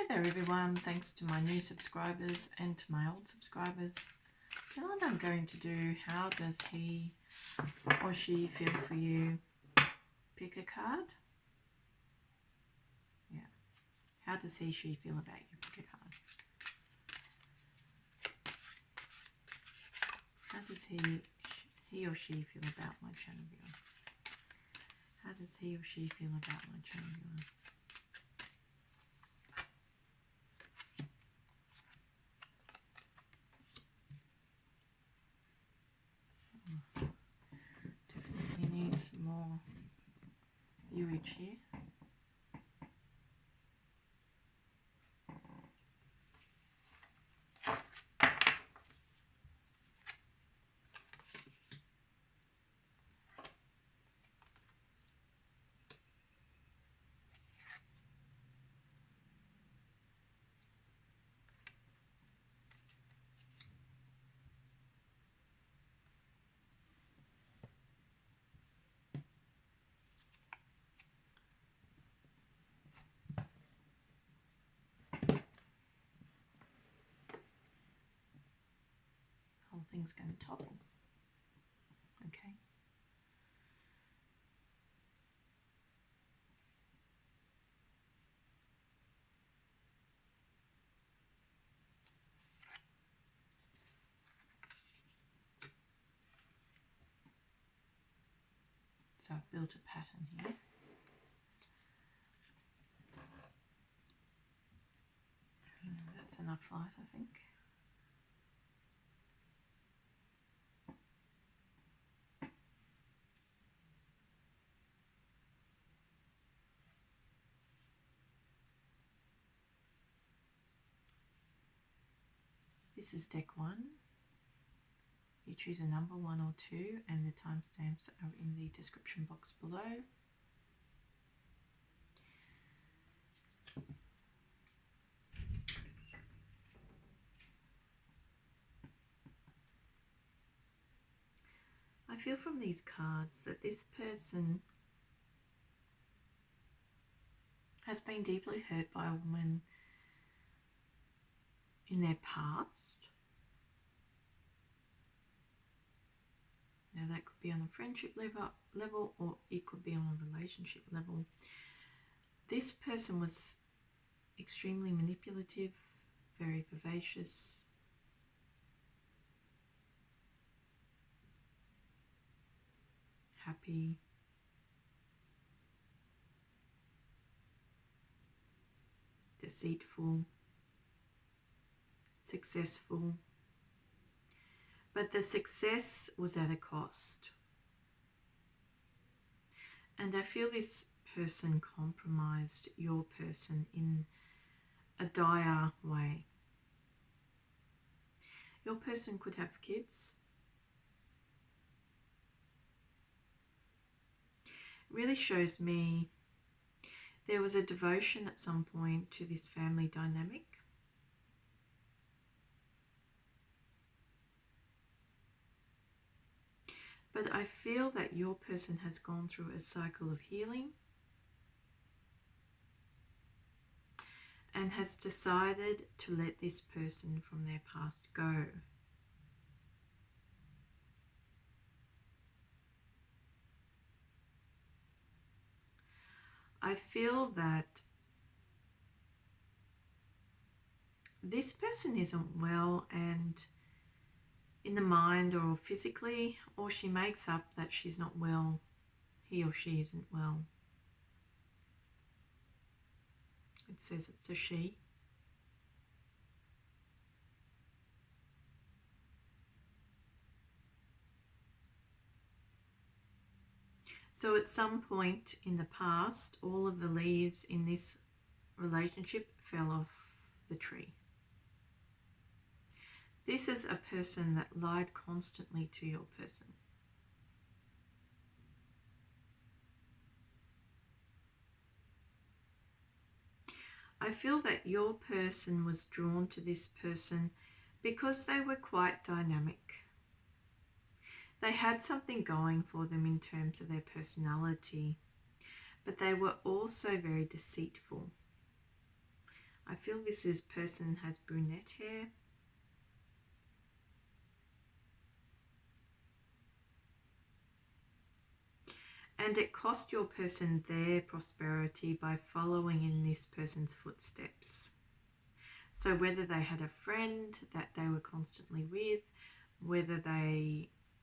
there everyone, thanks to my new subscribers and to my old subscribers. Tonight I'm going to do how does he or she feel for you. Pick a card. Yeah. How does he, she feel about you? Pick a card. How does he or she feel about my channel viewer? How does he or she feel about my channel viewer? Definitely need some more viewage here. Whole thing's going to topple. Okay. So I've built a pattern here. That's enough light, I think. This is deck 1. You choose a number 1 or 2 and the timestamps are in the description box below. I feel from these cards that this person has been deeply hurt by a woman in their past. Now that could be on a friendship level or it could be on a relationship level. This person was extremely manipulative, very vivacious, happy, deceitful, successful. But the success was at a cost. And I feel this person compromised your person in a dire way. Your person could have kids. Really shows me there was a devotion at some point to this family dynamic. But I feel that your person has gone through a cycle of healing and has decided to let this person from their past go. I feel that this person isn't well and in the mind or physically, or she makes up that she's not well. He or she isn't well. It says it's a she. So at some point in the past, all of the leaves in this relationship fell off the tree. This is a person that lied constantly to your person. I feel that your person was drawn to this person because they were quite dynamic. They had something going for them in terms of their personality, but they were also very deceitful. I feel this person has brunette hair. And it cost your person their prosperity by following in this person's footsteps. So whether they had a friend that they were constantly with, whether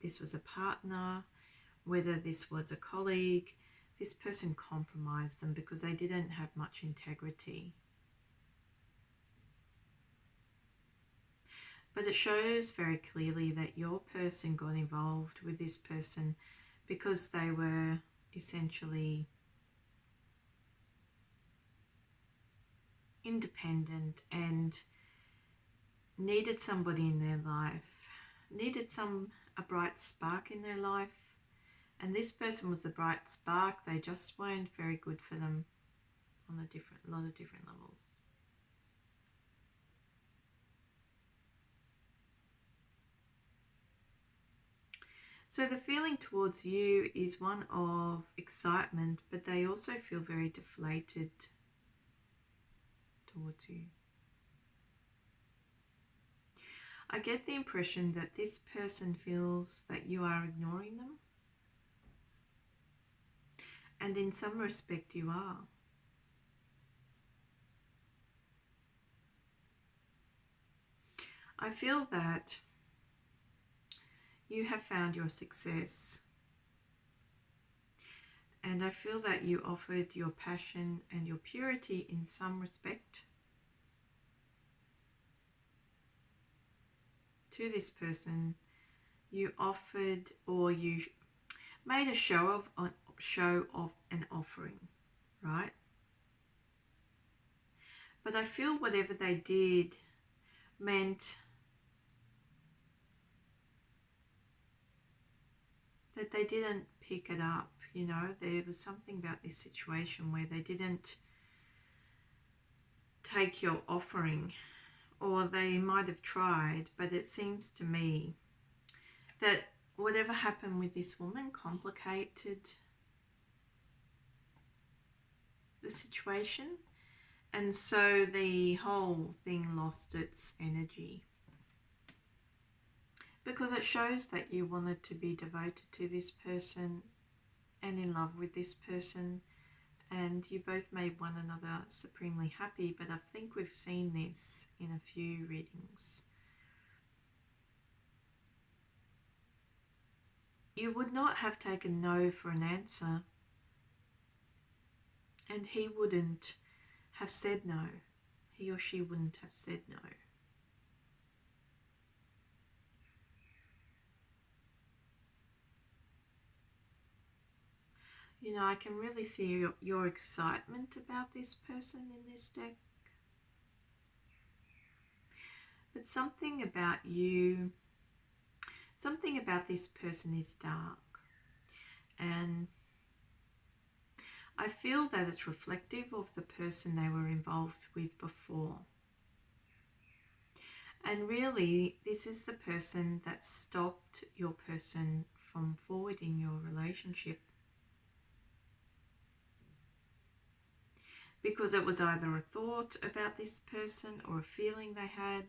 this was a partner, whether this was a colleague, this person compromised them because they didn't have much integrity. But it shows very clearly that your person got involved with this person because they were essentially independent and needed somebody in their life, needed a bright spark in their life. And this person was a bright spark. They just weren't very good for them on a lot of different levels. So the feeling towards you is one of excitement, but they also feel very deflated towards you. I get the impression that this person feels that you are ignoring them. And in some respect you are. I feel that you have found your success. And I feel that you offered your passion and your purity in some respect to this person. You offered, or you made a show of an offering, right? But I feel whatever they did meant that they didn't pick it up. You know, there was something about this situation where they didn't take your offering, or they might have tried, but it seems to me that whatever happened with this woman complicated the situation, and so the whole thing lost its energy. Because it shows that you wanted to be devoted to this person and in love with this person, and you both made one another supremely happy. But I think we've seen this in a few readings. You would not have taken no for an answer, and he wouldn't have said no. He or she wouldn't have said no. You know, I can really see your excitement about this person in this deck. But something about you, something about this person is dark. And I feel that it's reflective of the person they were involved with before. And really, this is the person that stopped your person from forwarding your relationship. Because it was either a thought about this person or a feeling they had,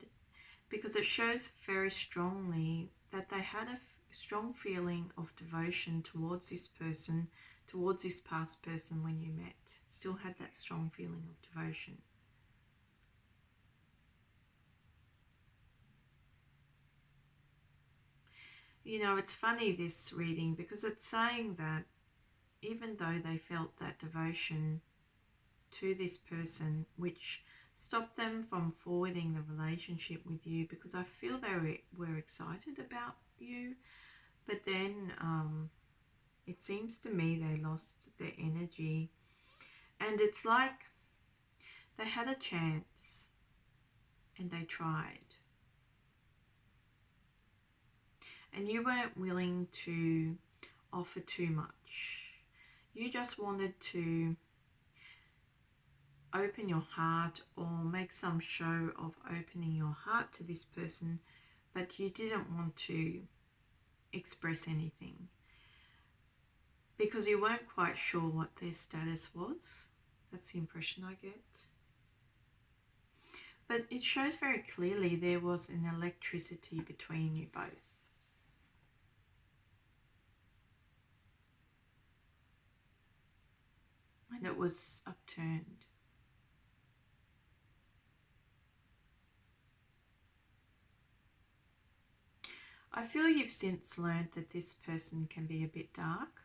because it shows very strongly that they had a strong feeling of devotion towards this person, towards this past person when you met. Still had that strong feeling of devotion. You know, it's funny, this reading, because it's saying that even though they felt that devotion to this person, which stopped them from forwarding the relationship with you, because I feel they were excited about you, but then it seems to me they lost their energy. And it's like they had a chance and they tried. And you weren't willing to offer too much. You just wanted to open your heart or make some show of opening your heart to this person, but you didn't want to express anything because you weren't quite sure what their status was. That's the impression I get. But it shows very clearly there was an electricity between you both. And it was upturned. I feel you've since learned that this person can be a bit dark,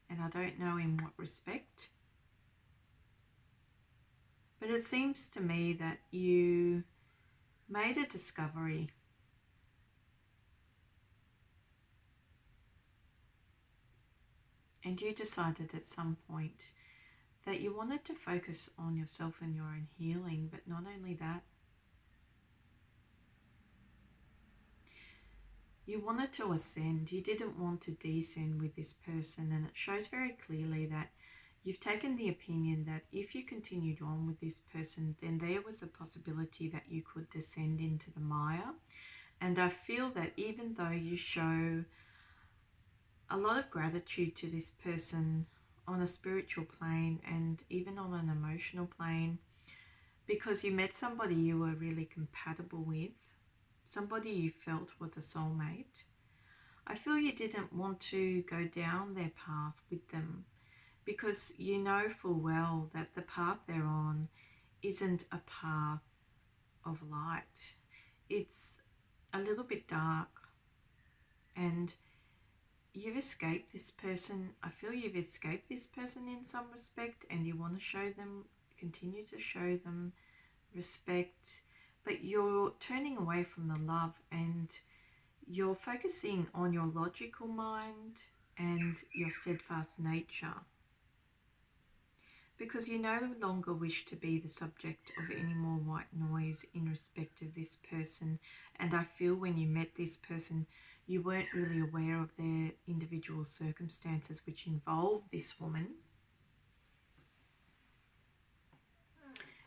and I don't know in what respect. But it seems to me that you made a discovery. And you decided at some point that you wanted to focus on yourself and your own healing, but not only that, you wanted to ascend. You didn't want to descend with this person, and it shows very clearly that you've taken the opinion that if you continued on with this person, then there was a possibility that you could descend into the mire. And I feel that even though you show a lot of gratitude to this person on a spiritual plane and even on an emotional plane, because you met somebody you were really compatible with, somebody you felt was a soulmate, I feel you didn't want to go down their path with them because you know full well that the path they're on isn't a path of light. It's a little bit dark, and you've escaped this person. I feel you've escaped this person in some respect, and you want to show them, continue to show them respect, but you're turning away from the love and you're focusing on your logical mind and your steadfast nature, because you no longer wish to be the subject of any more white noise in respect of this person. And I feel when you met this person, you weren't really aware of their individual circumstances which involve this woman.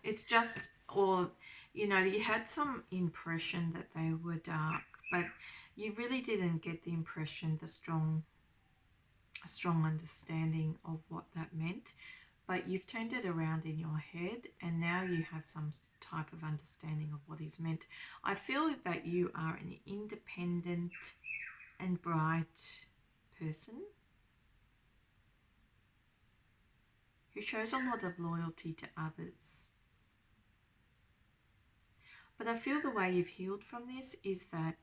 It's just, or, you know, you had some impression that they were dark, but you really didn't get the impression, a strong understanding of what that meant. But you've turned it around in your head, and now you have some type of understanding of what is meant. I feel that you are an independent and bright person who shows a lot of loyalty to others. But I feel the way you've healed from this is that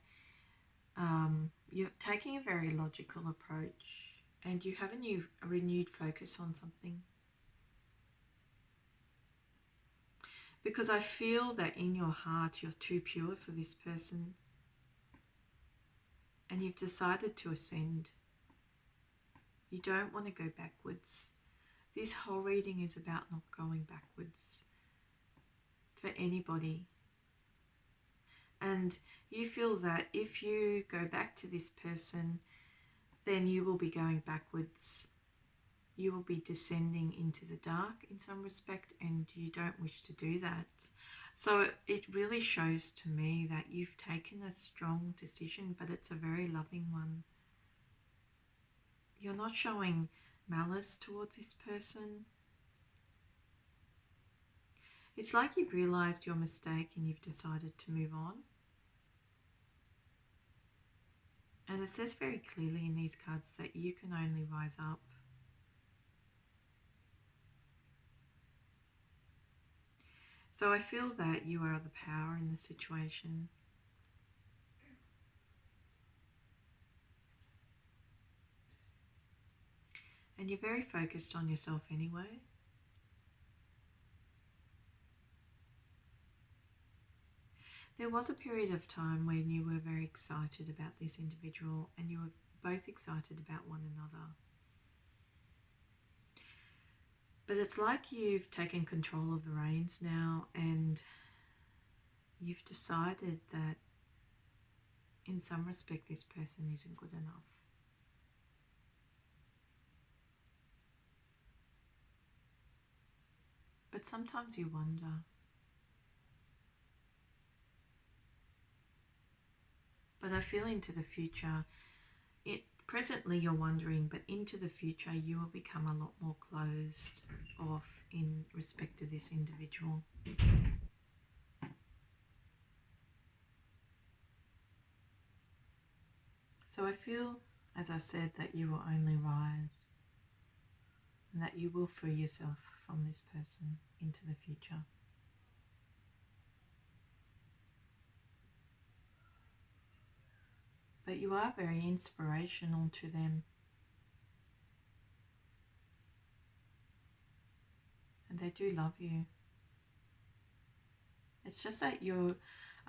you're taking a very logical approach, and you have a renewed focus on something. Because I feel that in your heart you're too pure for this person, and you've decided to ascend. You don't want to go backwards. This whole reading is about not going backwards for anybody. And you feel that if you go back to this person, then you will be going backwards. You will be descending into the dark in some respect, and you don't wish to do that. So it really shows to me that you've taken a strong decision, but it's a very loving one. You're not showing malice towards this person. It's like you've realized your mistake and you've decided to move on. And it says very clearly in these cards that you can only rise up. So I feel that you are the power in the situation. And you're very focused on yourself anyway. There was a period of time when you were very excited about this individual, and you were both excited about one another. But it's like you've taken control of the reins now, and you've decided that in some respect this person isn't good enough. But sometimes you wonder. But I feel into the future, presently you're wondering, but into the future you will become a lot more closed off in respect to this individual. So I feel, as I said, that you will only rise and that you will free yourself from this person into the future. But you are very inspirational to them. And they do love you. It's just that you're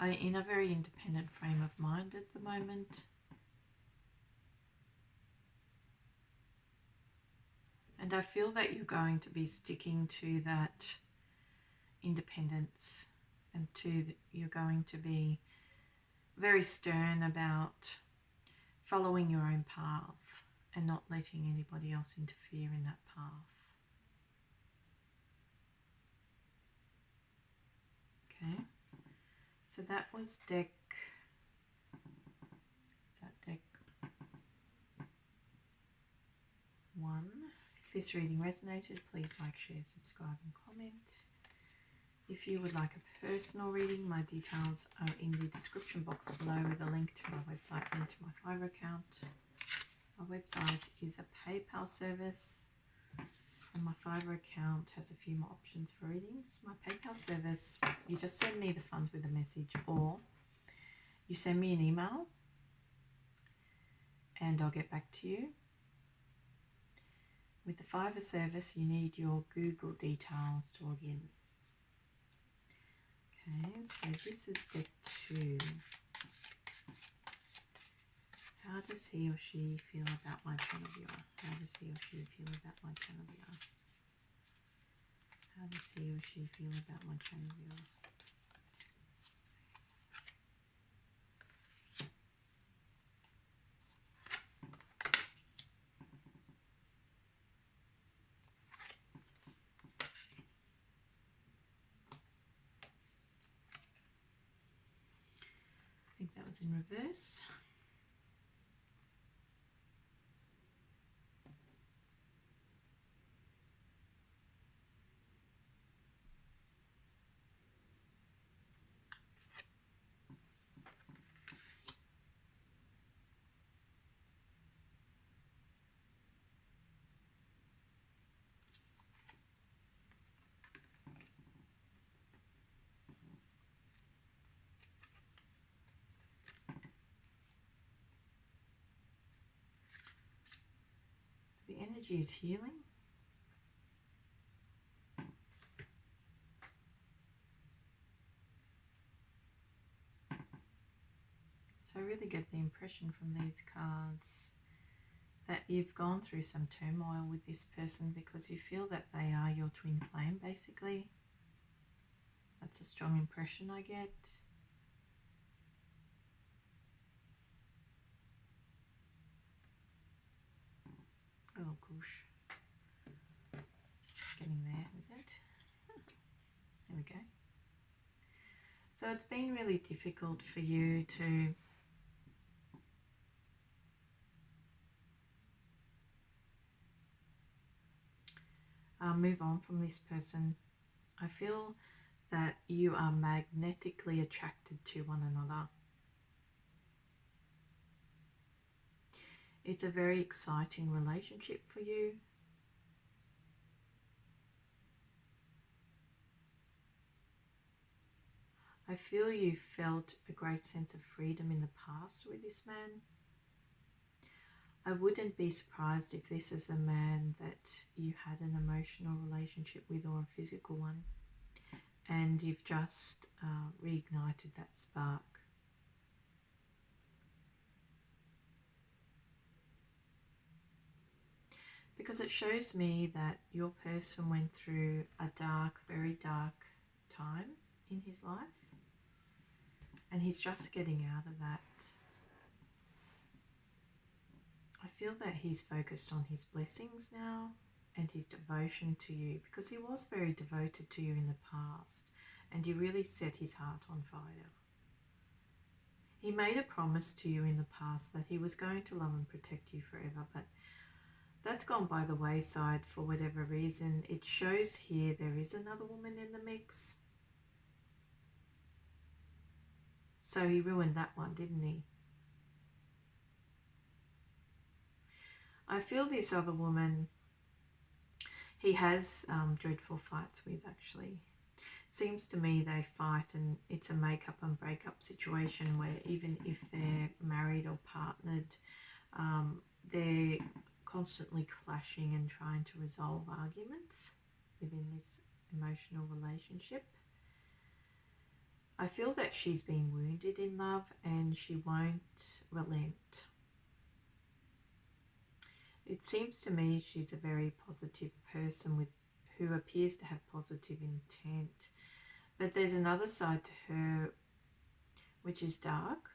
in a very independent frame of mind at the moment. And I feel that you're going to be sticking to that independence, and you're going to be very stern about following your own path and not letting anybody else interfere in that path. Okay, so that was deck, is that deck 1. If this reading resonated, please like, share, subscribe and comment. If you would like a personal reading, my details are in the description box below with a link to my website and to my Fiverr account. My website is a PayPal service and my Fiverr account has a few more options for readings. My PayPal service, you just send me the funds with a message, or you send me an email and I'll get back to you. With the Fiverr service, you need your Google details to log in. Okay, so this is deck 2. How does he or she feel about my channel viewer? How does he or she feel about my channel viewer? How does he or she feel about my channel viewer? I think that was in reverse. The energy is healing. So I really get the impression from these cards that you've gone through some turmoil with this person because you feel that they are your twin flame, basically. That's a strong impression I get. Oh gosh. Getting there with it. There we go. So it's been really difficult for you to move on from this person. I feel that you are magnetically attracted to one another. It's a very exciting relationship for you. I feel you felt a great sense of freedom in the past with this man. I wouldn't be surprised if this is a man that you had an emotional relationship with, or a physical one, and you've just reignited that spark. Because it shows me that your person went through a dark, very dark time in his life, and he's just getting out of that. I feel that he's focused on his blessings now and his devotion to you, because he was very devoted to you in the past and he really set his heart on fire. He made a promise to you in the past that he was going to love and protect you forever, but that's gone by the wayside for whatever reason. It shows here there is another woman in the mix. So he ruined that one, didn't he? I feel this other woman he has dreadful fights with, actually. Seems to me they fight and it's a make-up and break-up situation where even if they're married or partnered, they're constantly clashing and trying to resolve arguments within this emotional relationship. I feel that she's been wounded in love and she won't relent. It seems to me she's a very positive person who appears to have positive intent. But there's another side to her which is dark.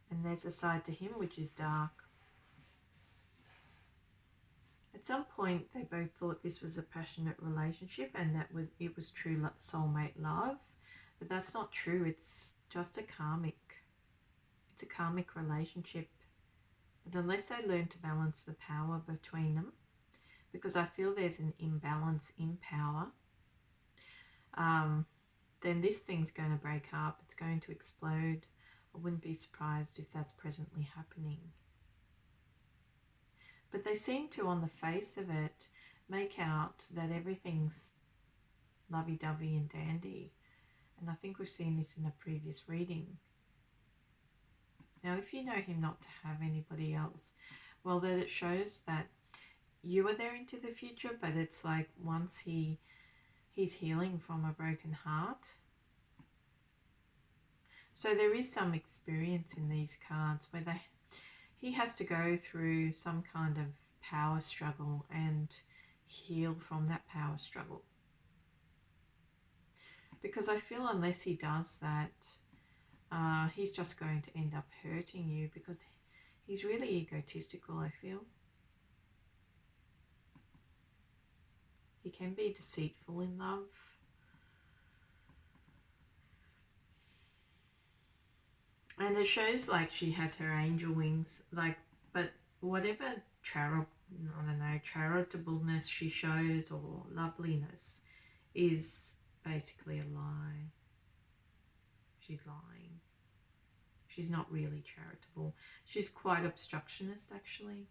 And there's a side to him which is dark. At some point they both thought this was a passionate relationship and that it was true soulmate love. But that's not true. It's just it's a karmic relationship. But unless they learn to balance the power between them, because I feel there's an imbalance in power, then this thing's going to break up. It's going to explode. I wouldn't be surprised if that's presently happening. But they seem to, on the face of it, make out that everything's lovey-dovey and dandy. And I think we've seen this in a previous reading. Now, if you know him not to have anybody else, well, then it shows that you are there into the future, but it's like once he's healing from a broken heart. So there is some experience in these cards where he has to go through some kind of power struggle and heal from that power struggle. Because I feel unless he does that, he's just going to end up hurting you because he's really egotistical, I feel. He can be deceitful in love. And it shows like she has her angel wings, but whatever charitableness she shows or loveliness is basically a lie. She's lying. She's not really charitable. She's quite obstructionist, actually.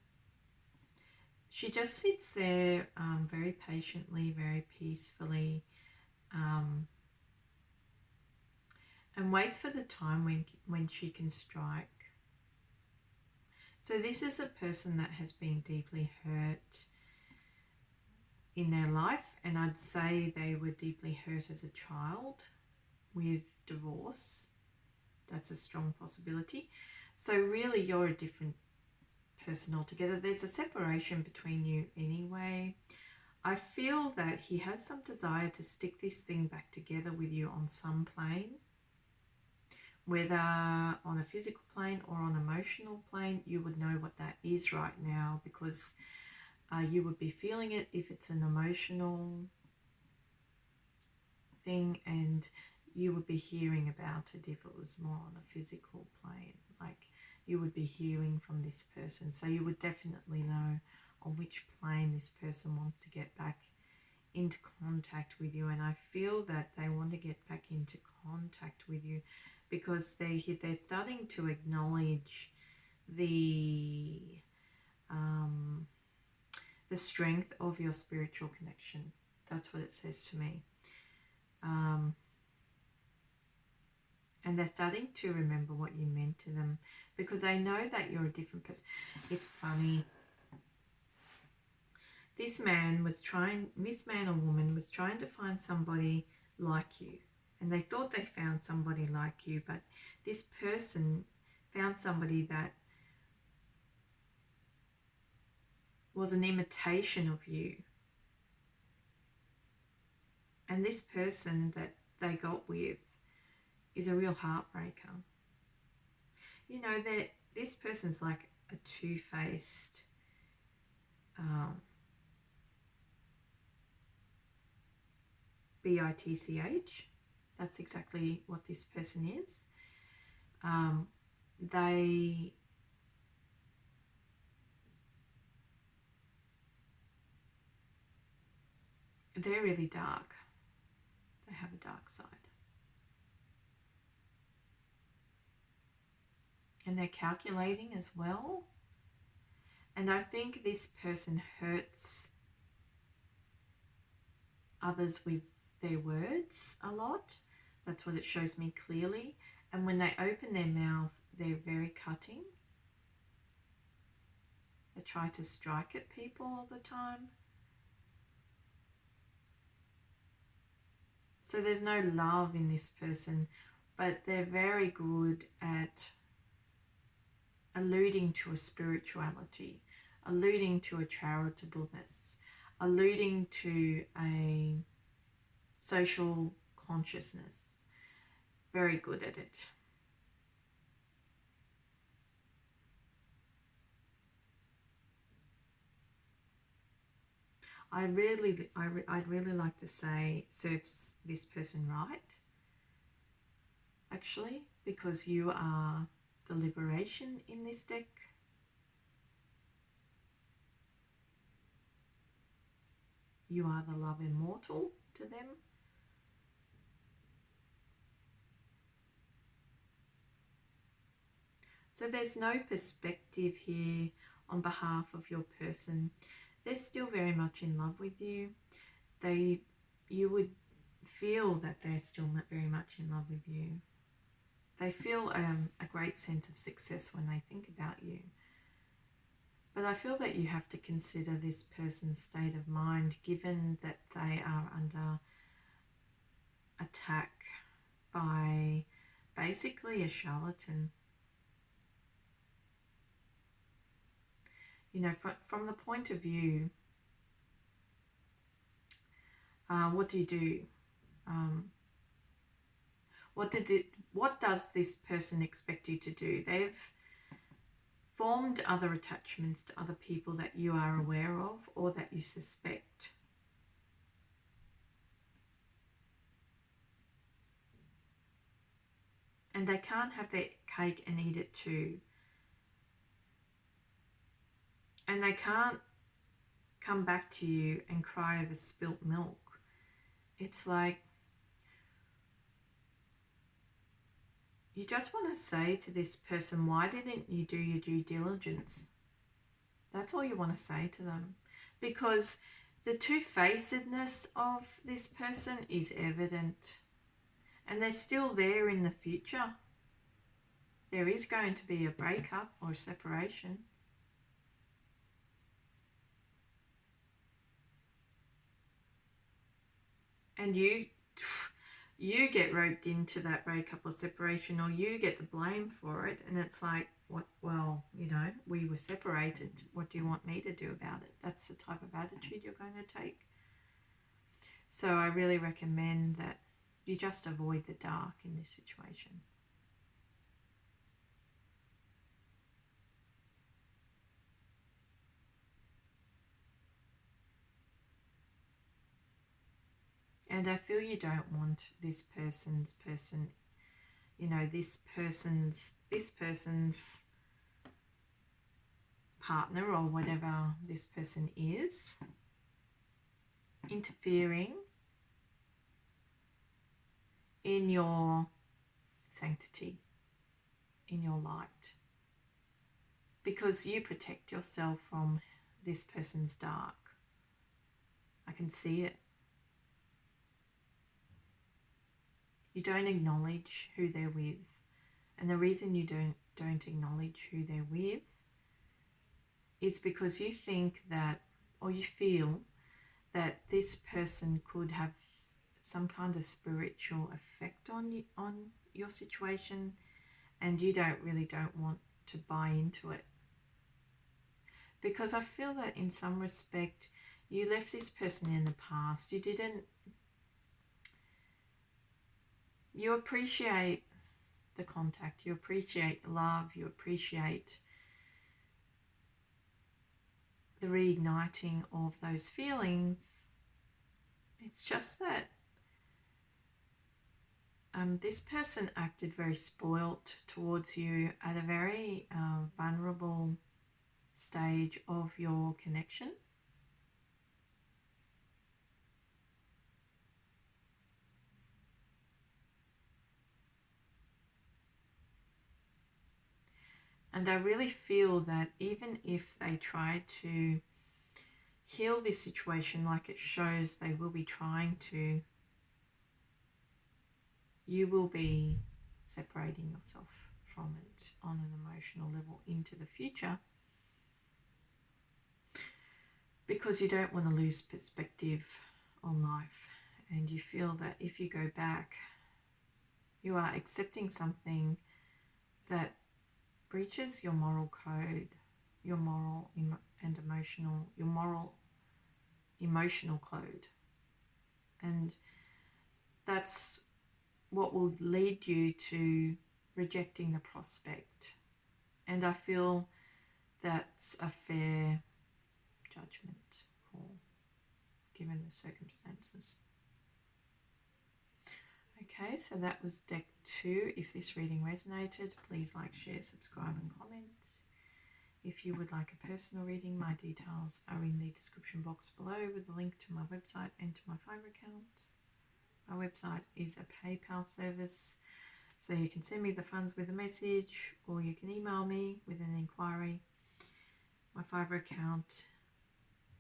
She just sits there very patiently, very peacefully, and waits for the time when she can strike. So this is a person that has been deeply hurt in their life, and I'd say they were deeply hurt as a child with divorce. That's a strong possibility. So really you're a different person altogether. There's a separation between you anyway. I feel that he has some desire to stick this thing back together with you on some plane, whether on a physical plane or on an emotional plane. You would know what that is right now because you would be feeling it if it's an emotional thing, and you would be hearing about it if it was more on a physical plane. Like you would be hearing from this person. So you would definitely know on which plane this person wants to get back into contact with you. And I feel that they want to get back into contact with you because they're starting to acknowledge the strength of your spiritual connection. That's what it says to me. And they're starting to remember what you meant to them because they know that you're a different person. It's funny. This man or woman was trying to find somebody like you. And they thought they found somebody like you, but this person found somebody that was an imitation of you. And this person that they got with is a real heartbreaker. You know, that this person's like a two-faced bitch. That's exactly what this person is. They're really dark. They have a dark side. and they're calculating as well. And I think this person hurts others with their words a lot. That's what it shows me clearly. And when they open their mouth, they're very cutting. They try to strike at people all the time. So there's no love in this person, but they're very good at alluding to a spirituality, alluding to a charitableness, alluding to a social consciousness. Very good at it. I'd really like to say serves this person right, actually, because you are the liberation in this deck. You are the love immortal to them. So there's no perspective here on behalf of your person. They're still very much in love with you. You would feel that they're still very much in love with you. They feel a great sense of success when they think about you. But I feel that you have to consider this person's state of mind, given that they are under attack by basically a charlatan. You know, from the point of view, what do you do? What does this person expect you to do? They've formed other attachments to other people that you are aware of or that you suspect. And they can't have their cake and eat it too. And they can't come back to you and cry over spilt milk. It's like you just want to say to this person, why didn't you do your due diligence? That's all you want to say to them. Because the two-facedness of this person is evident. And they're still there in the future. There is going to be a breakup or a separation. And you get roped into that breakup or separation, or you get the blame for it, and it's like, what? Well, you know, we were separated. What do you want me to do about it? That's the type of attitude you're going to take. So I really recommend that you just avoid the dark in this situation. And I feel you don't want this person's, you know, this person's partner or whatever this person is interfering in your sanctity, in your light, because you protect yourself from this person's dark. I can see it. You don't acknowledge who they're with, and the reason you don't acknowledge who they're with is because you think that, or you feel that this person could have some kind of spiritual effect on your situation, and you don't want to buy into it. Because I feel that in some respect you left this person in the past. You appreciate the contact, you appreciate the love, you appreciate the reigniting of those feelings. It's just that this person acted very spoilt towards you at a very vulnerable stage of your connection. And I really feel that even if they try to heal this situation like it shows they will be trying to, you will be separating yourself from it on an emotional level into the future, because you don't want to lose perspective on life, and you feel that if you go back, you are accepting something that breaches your moral code, your moral and emotional, your moral emotional code. And that's what will lead you to rejecting the prospect. And I feel that's a fair judgment call given the circumstances. Okay, so that was deck 2. If this reading resonated, please like, share, subscribe and comment. If you would like a personal reading, my details are in the description box below with a link to my website and to my Fiverr account. My website is a PayPal service, so you can send me the funds with a message, or you can email me with an inquiry. My Fiverr account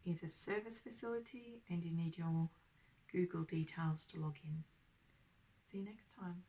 is a service facility and you need your Google details to log in. See you next time.